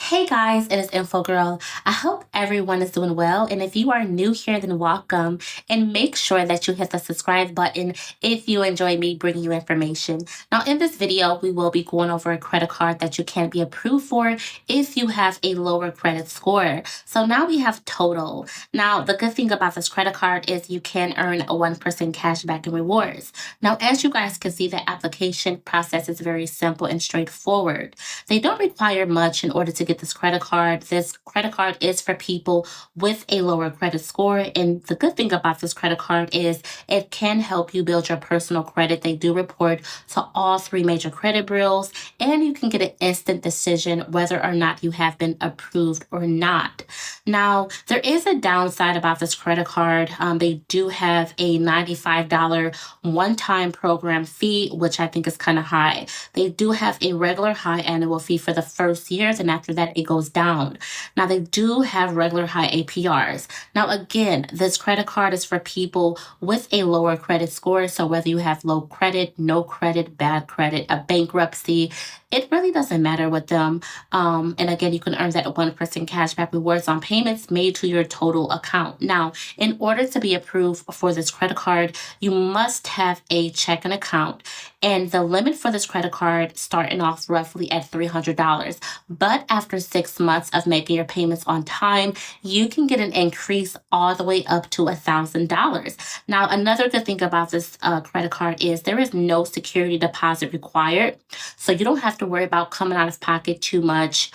Hey guys, it is Info Girl. I hope everyone is doing well. And if you are new here, then welcome. And make sure that you hit the subscribe button if you enjoy me bringing you information. Now, in this video, we will be going over a credit card that you can be approved for if you have a lower credit score. So now we have Total. Now, the good thing about this credit card is you can earn a 1% cash back in rewards. Now, as you guys can see, the application process is very simple and straightforward. They don't require much in order to get this credit card. This credit card is for people with a lower credit score. And the good thing about this credit card is it can help you build your personal credit. They do report to all three major credit bureaus, and you can get an instant decision whether or not you have been approved or not. Now, there is a downside about this credit card. They do have a $95 one-time program fee, which I think is kind of high. They do have a regular high annual fee for the first years, and after that, it goes down. Now, they do have regular high APRs. Now, again, this credit card is for people with a lower credit score. So whether you have low credit, no credit, bad credit, a bankruptcy, it really doesn't matter with them. And again, you can earn that 1% cashback rewards on payments made to your Total account. Now, in order to be approved for this credit card, you must have a checking account. And the limit for this credit card starting off roughly at $300. But after 6 months of making your payments on time, you can get an increase all the way up to $1,000. Now, another good thing about this credit card is there is no security deposit required. So you don't have to worry about coming out of pocket too much.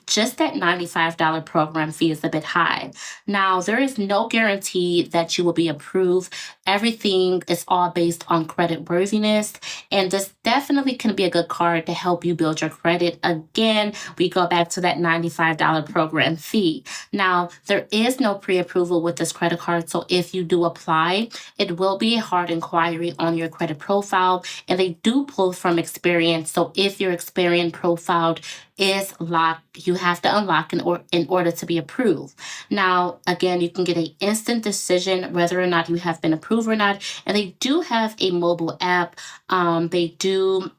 Just that $95 program fee is a bit high. Now, there is no guarantee that you will be approved. Everything is all based on credit worthiness, and this definitely can be a good card to help you build your credit. Again, we go back to that $95 program fee. Now, there is no pre-approval with this credit card, so if you do apply, it will be a hard inquiry on your credit profile, and they do pull from experience. So if your Experian profile is locked, you have to unlock in order to be approved. Now, again, you can get an instant decision whether or not you have been approved or not. And they do have a mobile app. They do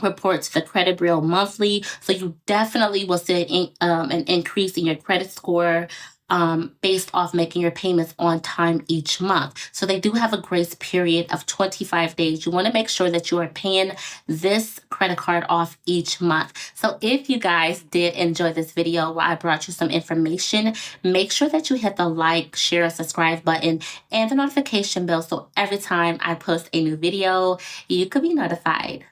report to the credit bureau monthly. So you definitely will see an increase in your credit score based off making your payments on time each month. So they do have a grace period of 25 days. You want to make sure that you are paying this credit card off each month. So if you guys did enjoy this video where I brought you some information, make sure that you hit the like, share, and subscribe button and the notification bell so every time I post a new video, you could be notified.